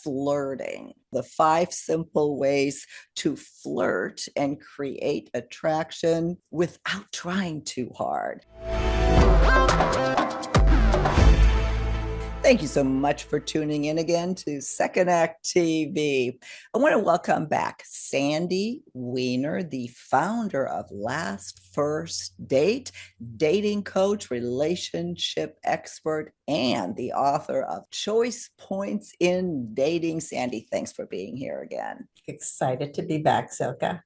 Flirting, the 5 simple ways to flirt and create attraction without trying too hard. Thank you so much for tuning in again to Second Act TV. I want to welcome back Sandy Weiner, the founder of Last First Date, dating coach, relationship expert, and the author of Choice Points in Dating. Sandy, thanks for being here again. Excited to be back, Silka.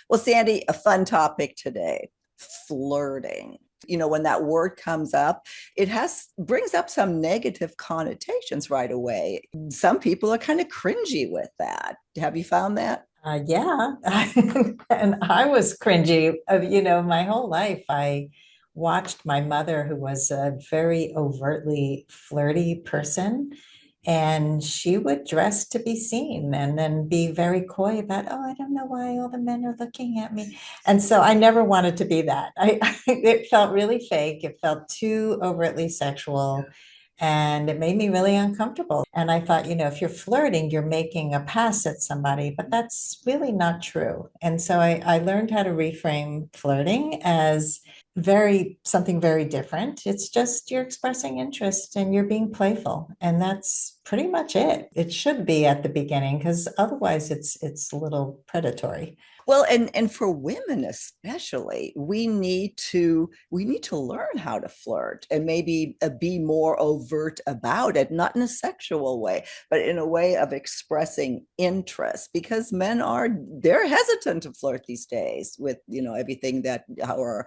Well, Sandy, a fun topic today, flirting. When that word comes up, it brings up some negative connotations right away. Some people are kind of cringy with that. Have you found that? Yeah, and I was cringy. My whole life, I watched my mother, who was a very overtly flirty person, and she would dress to be seen and then be very coy about, oh, I don't know why all the men are looking at me. And so I never wanted to be that. It felt really fake. It felt too overtly sexual. And it made me really uncomfortable. And I thought, if you're flirting, you're making a pass at somebody, but that's really not true. And so I learned how to reframe flirting as something very different. It's just you're expressing interest and you're being playful. And that's pretty much it. It should be at the beginning, because otherwise it's a little predatory. Well, and for women especially, we need to learn how to flirt and maybe be more overt about it, not in a sexual way, but in a way of expressing interest, because they're hesitant to flirt these days with everything that how our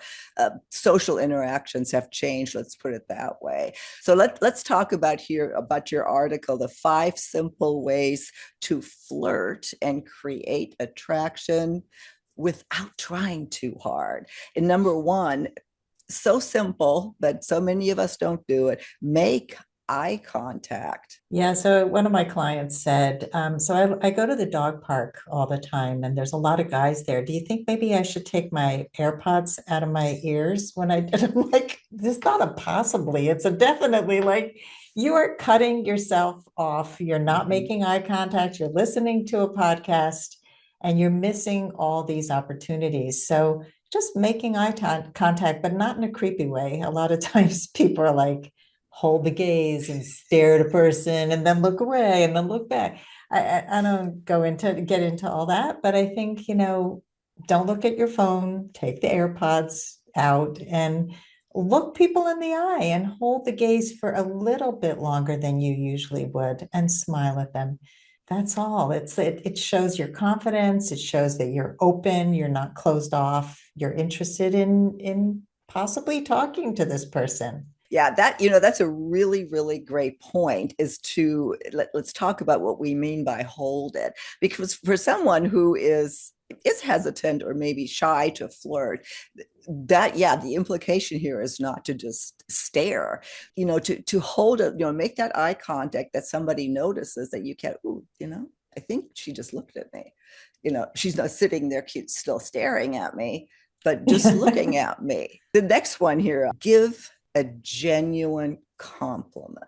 social interactions have changed. Let's put it that way. So let's talk about your article, the 5 simple ways to flirt and create attraction without trying too hard. And number one, so simple, but so many of us don't do it, make eye contact. Yeah, so one of my clients said, so I go to the dog park all the time, and there's a lot of guys there. Do you think maybe I should take my AirPods out of my ears when I did? I'm like, this is not a possibly, it's a definitely, like, you are cutting yourself off. You're not making eye contact. You're listening to a podcast, and you're missing all these opportunities. So just making contact, but not in a creepy way. A lot of times people are like, hold the gaze and stare at a person and then look away and then look back. I don't get into all that, but I think, don't look at your phone, take the AirPods out and look people in the eye and hold the gaze for a little bit longer than you usually would and smile at them. That's all. It shows your confidence. It shows that you're open, you're not closed off, you're interested in possibly talking to this person. Yeah, that's a really, really great point, is let's talk about what we mean by hold it. Because for someone who is hesitant or maybe shy to flirt, the implication here is not to just stare, to hold it, make that eye contact that somebody notices, that you can't, I think she just looked at me. She's not sitting there cute, still staring at me, but just looking at me. The next one here, give a genuine compliment.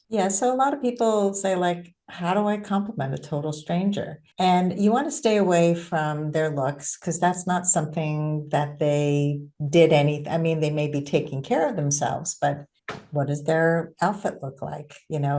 Yeah, so a lot of people say, like, how do I compliment a total stranger? And you want to stay away from their looks, because that's not something that they did anything. I mean, they may be taking care of themselves, but what does their outfit look like?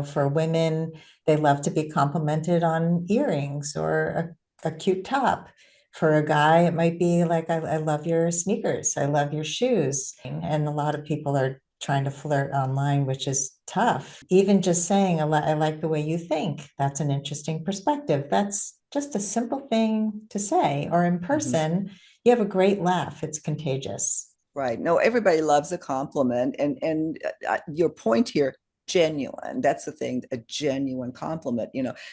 For women, they love to be complimented on earrings or a cute top. For a guy, it might be like, I love your sneakers. I love your shoes. And a lot of people are trying to flirt online, which is tough. Even just saying, I like the way you think. That's an interesting perspective. That's just a simple thing to say. Or in person, you have a great laugh. It's contagious. Right. No, everybody loves a compliment. And your point here, genuine. That's the thing, a genuine compliment.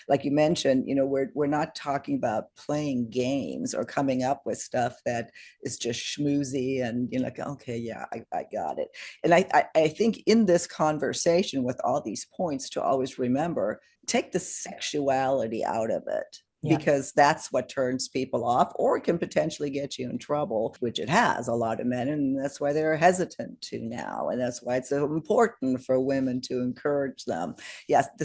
Like you mentioned, we're not talking about playing games or coming up with stuff that is just schmoozy and like, okay, yeah, I got it. And I think in this conversation with all these points, to always remember, take the sexuality out of it. Yeah. because that's what turns people off, or it can potentially get you in trouble, which it has a lot of men. And that's why they're hesitant to now. And that's why it's so important for women to encourage them. Yes, the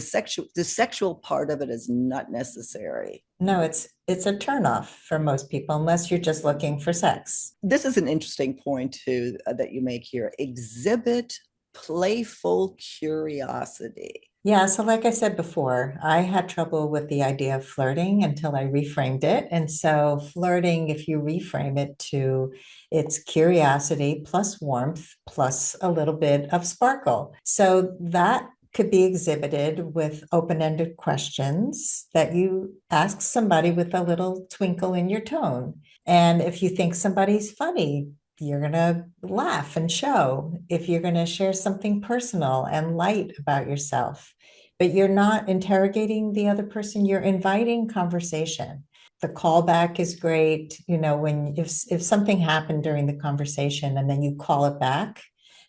sexual part of it is not necessary. No, it's a turnoff for most people unless you're just looking for sex. This is an interesting point too that you make here. Exhibit playful curiosity. Yeah, so like I said before, I had trouble with the idea of flirting until I reframed it. And so flirting, if you reframe it to it's curiosity plus warmth plus a little bit of sparkle. So that could be exhibited with open-ended questions that you ask somebody with a little twinkle in your tone. And if you think somebody's funny, you're going to laugh and show. If you're going to share something personal and light about yourself, but you're not interrogating the other person, you're inviting conversation. The callback is great. You know, when if something happened during the conversation and then you call it back,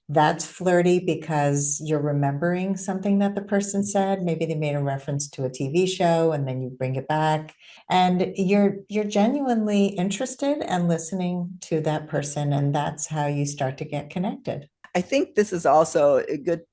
that's flirty because you're remembering something that the person said. Maybe they made a reference to a TV show and then you bring it back and you're genuinely interested and listening to that person, and that's how you start to get connected. I think this is also a good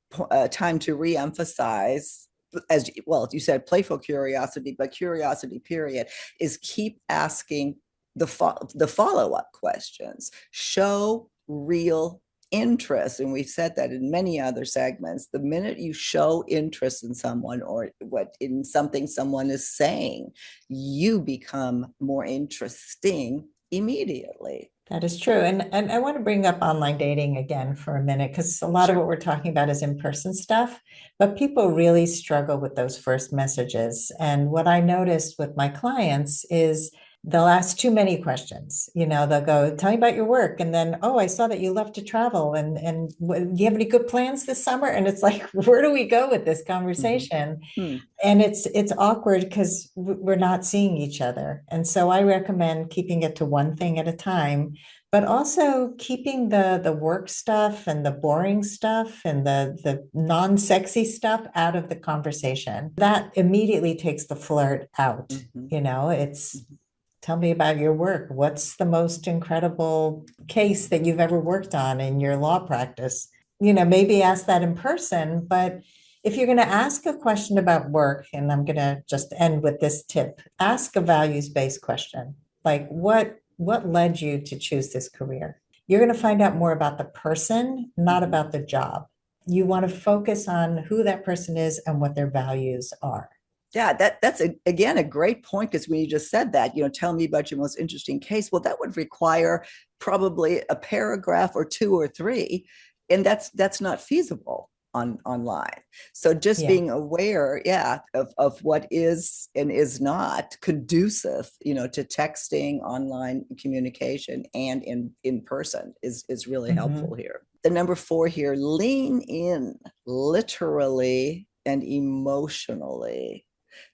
time to reemphasize, as well, you said, playful curiosity, but curiosity, period, is keep asking the follow up questions. Show real interest, and we've said that in many other segments. The minute you show interest in someone or what in something someone is saying, you become more interesting immediately. That is true. And I want to bring up online dating again for a minute because a lot of Sure. what we're talking about is in-person stuff, but people really struggle with those first messages. And what I noticed with my clients is they'll ask too many questions. You know, they'll go, tell me about your work. And then, oh, I saw that you love to travel. And do you have any good plans this summer? And it's like, where do we go with this Mhm. conversation? Hmm. And it's awkward because we're not seeing each other. And so I recommend keeping it to one thing at a time, but also keeping the work stuff and the boring stuff and the non-sexy stuff out of the conversation. That immediately takes the flirt out. Mhm. You know, it's Mhm. tell me about your work. What's the most incredible case that you've ever worked on in your law practice? You know, maybe ask that in person, but if you're going to ask a question about work, and I'm going to just end with this tip, ask a values-based question. Like what led you to choose this career? You're going to find out more about the person, not Mhm. about the job. You want to focus on who that person is and what their values are. Yeah, that's again a great point, because when you just said that, tell me about your most interesting case. Well, that would require probably a paragraph or two or three, and that's not feasible online. So just Yeah. being aware, yeah, of what is and is not conducive, to texting, online communication, and in person is really helpful Mhm. here. The number four here: lean in, literally and emotionally.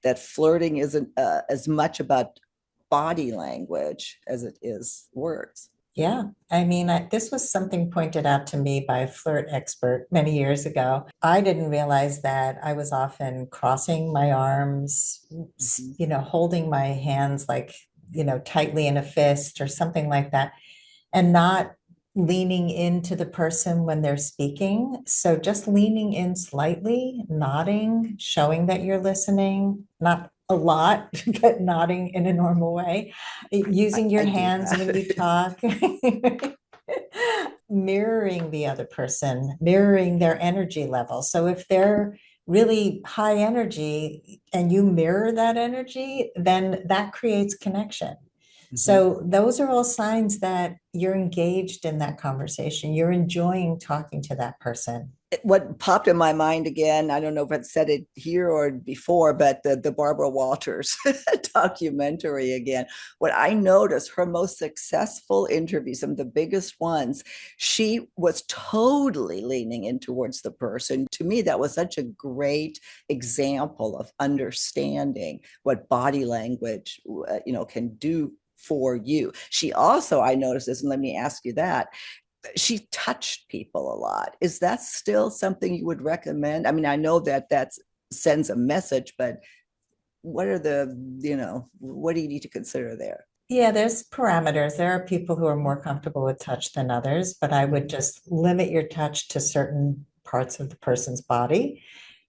That flirting isn't as much about body language as it is words. Yeah, I mean, this was something pointed out to me by a flirt expert many years ago. I didn't realize that I was often crossing my arms, Mm-hmm. holding my hands like, tightly in a fist or something like that, and not leaning into the person when they're speaking. So just leaning in slightly, nodding, showing that you're listening, not a lot, but nodding in a normal way, using your I do hands when you that. talk, mirroring the other person, mirroring their energy level. So if they're really high energy and you mirror that energy, then that creates connection. Mm-hmm. So those are all signs that you're engaged in that conversation. You're enjoying talking to that person. What popped in my mind again, I don't know if I've said it here or before, but the Barbara Walters documentary again. What I noticed, her most successful interviews, some of the biggest ones, she was totally leaning in towards the person. To me, that was such a great example of understanding what body language, can do for you. She also, I noticed this, and let me ask you that, she touched people a lot. Is that still something you would recommend? I mean, I know that that sends a message, but what are the, what do you need to consider there? Yeah, there's parameters. There are people who are more comfortable with touch than others, but I would Mhm. just limit your touch to certain parts of the person's body.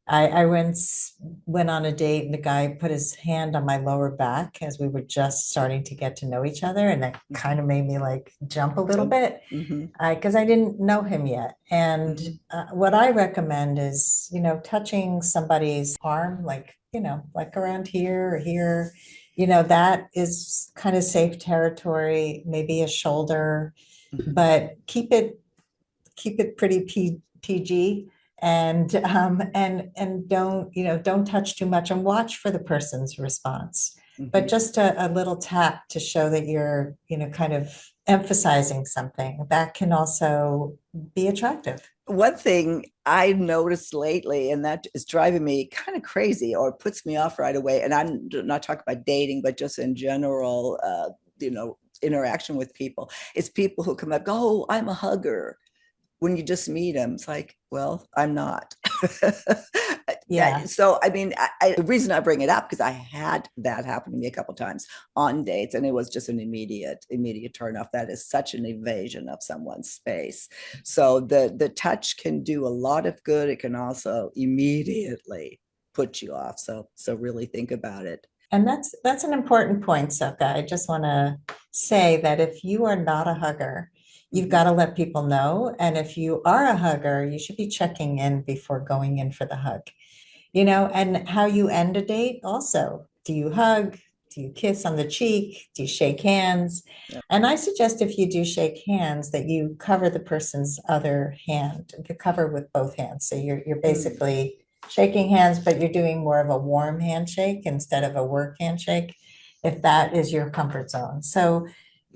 I once went on a date and the guy put his hand on my lower back as we were just starting to get to know each other. And that kind Mhm. of made me like jump a little So, bit mhm, because I didn't know him yet. And mhm, what I recommend is, touching somebody's arm, like, like around here or here, that is kind of safe territory, maybe a shoulder, mhm, but keep it pretty PG and don't touch too much and watch for the person's response. But mhm. just a little tap to show that you're, kind of emphasizing something that can also be attractive. One thing I noticed lately, and that is driving me kind of crazy or puts me off right away, and I'm not talking about dating, but just in general, interaction with people, is people who come up, go, oh, I'm a hugger. When you just meet them, it's like, well, I'm not. Yeah. So, I mean, the reason I bring it up because I had that happen to me a couple of times on dates, and it was just an immediate turn off. That is such an invasion of someone's space. So the touch can do a lot of good. It can also immediately put you off. So really think about it. And that's an important point, Soka. I just want to say that if you are not a hugger, you've got Mhm. to let people know. And if you are a hugger, you should be checking in before going in for the hug. And how you end a date also. Do you hug? Do you kiss on the cheek? Do you shake hands? Yeah. And I suggest if you do shake hands that you cover the person's other hand, you cover with both hands. So you're Mm. basically shaking hands, but you're doing more of a warm handshake instead of a work handshake, if that is your comfort zone. So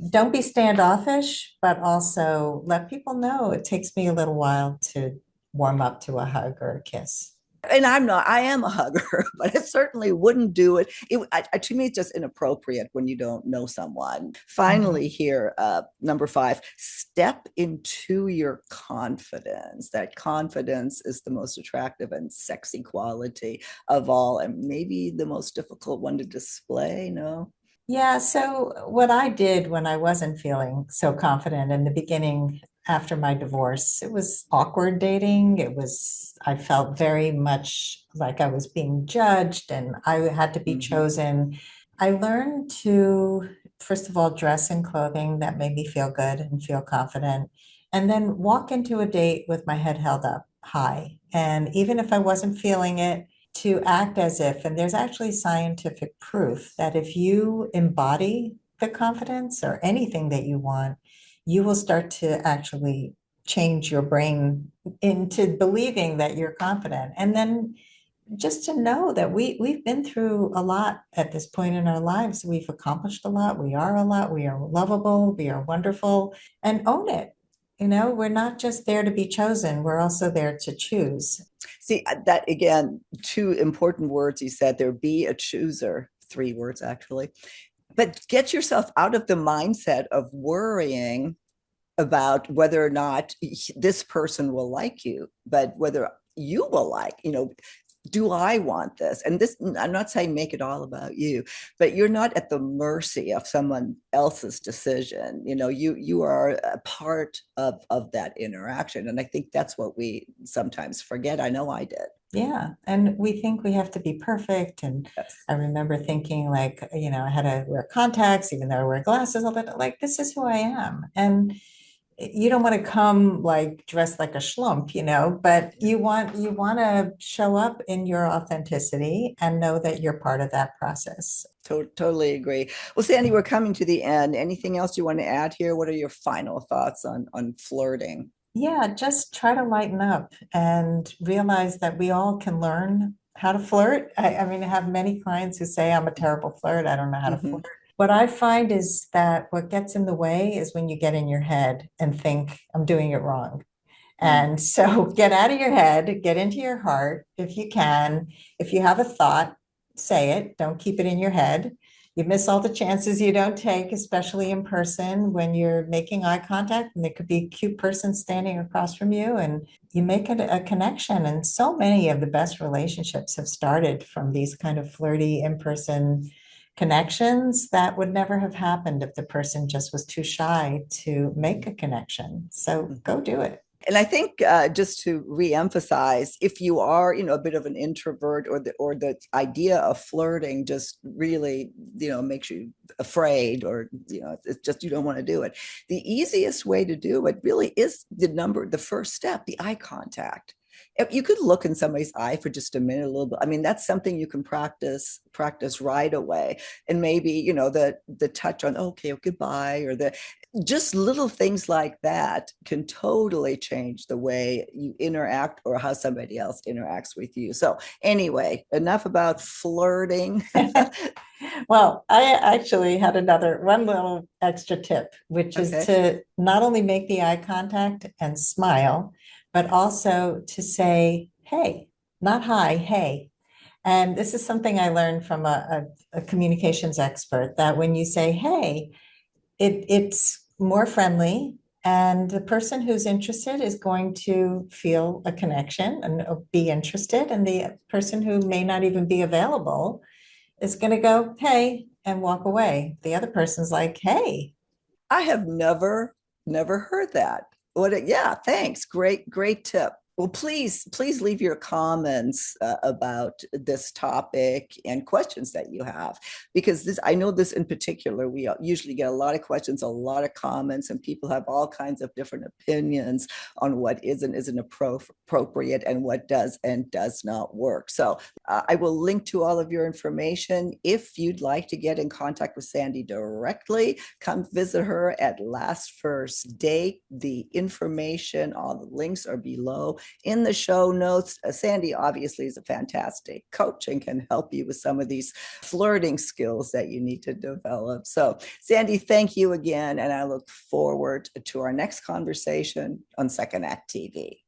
don't be standoffish, but also let people know it takes me a little while to warm up to a hug or a kiss. And I'm not, I am a hugger, but I certainly wouldn't do it. To me, it's just inappropriate when you don't know someone. Mhm. Finally, here, number 5, step into your confidence. That confidence is the most attractive and sexy quality of all, and maybe the most difficult one to display. No. Yeah, so what I did when I wasn't feeling so confident in the beginning after my divorce, it was awkward dating. I felt very much like I was being judged and I had to be Mm-hmm. chosen. I learned to, first of all, dress in clothing that made me feel good and feel confident, and then walk into a date with my head held up high. And even if I wasn't feeling it, to act as if, and there's actually scientific proof that if you embody the confidence or anything that you want, you will start to actually change your brain into believing that you're confident. And then just to know that we've been through a lot at this point in our lives. We've accomplished a lot. We are a lot. We are lovable. We are wonderful, and own it. We're not just there to be chosen. We're also there to choose. See, that again, two important words you said there, be a chooser, 3 words actually. But get yourself out of the mindset of worrying about whether or not this person will like you, but whether you will like, do I want this? And this, I'm not saying make it all about you, but you're not at the mercy of someone else's decision. You are a part of that interaction. And I think that's what we sometimes forget. I know I did. Yeah. And we think we have to be perfect. And Yes. I remember thinking like, I had to wear contacts, even though I wear glasses all the time. Like, this is who I am. And you don't want to come like dressed like a schlump, but Yeah. you want to show up in your authenticity and know that you're part of that process. Totally agree. Well, Sandy, we're coming to the end. Anything else you want to add here? What are your final thoughts on flirting? Yeah, just try to lighten up and realize that we all can learn how to flirt. I mean, I have many clients who say I'm a terrible flirt. I don't know how to flirt. Mm-hmm. What I find is that what gets in the way is when you get in your head and think I'm doing it wrong. Mm. And so get out of your head, get into your heart if you can. If you have a thought, say it. Don't keep it in your head. You miss all the chances you don't take, especially in person when you're making eye contact and there could be a cute person standing across from you and you make a connection. And so many of the best relationships have started from these kind of flirty in-person connections that would never have happened if the person just was too shy to make a connection. So go do it. And I think just to reemphasize, if you are, a bit of an introvert, or the idea of flirting just really, makes you afraid, or it's just you don't want to do it. The easiest way to do it really is the first step, the eye contact. If you could look in somebody's eye for just a minute, a little bit. I mean, that's something you can practice right away. And maybe, the touch on, okay, goodbye, or the just little things like that can totally change the way you interact or how somebody else interacts with you. So anyway, enough about flirting. Well, I actually had one little extra tip, which is Okay. to not only make the eye contact and smile, but also to say, hey, not hi, hey. And this is something I learned from a communications expert that when you say, hey, it's more friendly. And the person who's interested is going to feel a connection and be interested. And the person who may not even be available is going to go, hey, and walk away. The other person's like, hey. I have never heard that. Yeah, thanks. Great tip. Well, please leave your comments about this topic and questions that you have, because I know this in particular, we usually get a lot of questions, a lot of comments, and people have all kinds of different opinions on what is and isn't appropriate and what does and does not work. So I will link to all of your information. If you'd like to get in contact with Sandy directly, come visit her at Last First Date. The information, all the links are below in the show notes. Sandy obviously is a fantastic coach and can help you with some of these flirting skills that you need to develop. So, Sandy, thank you again. And I look forward to our next conversation on Second Act TV.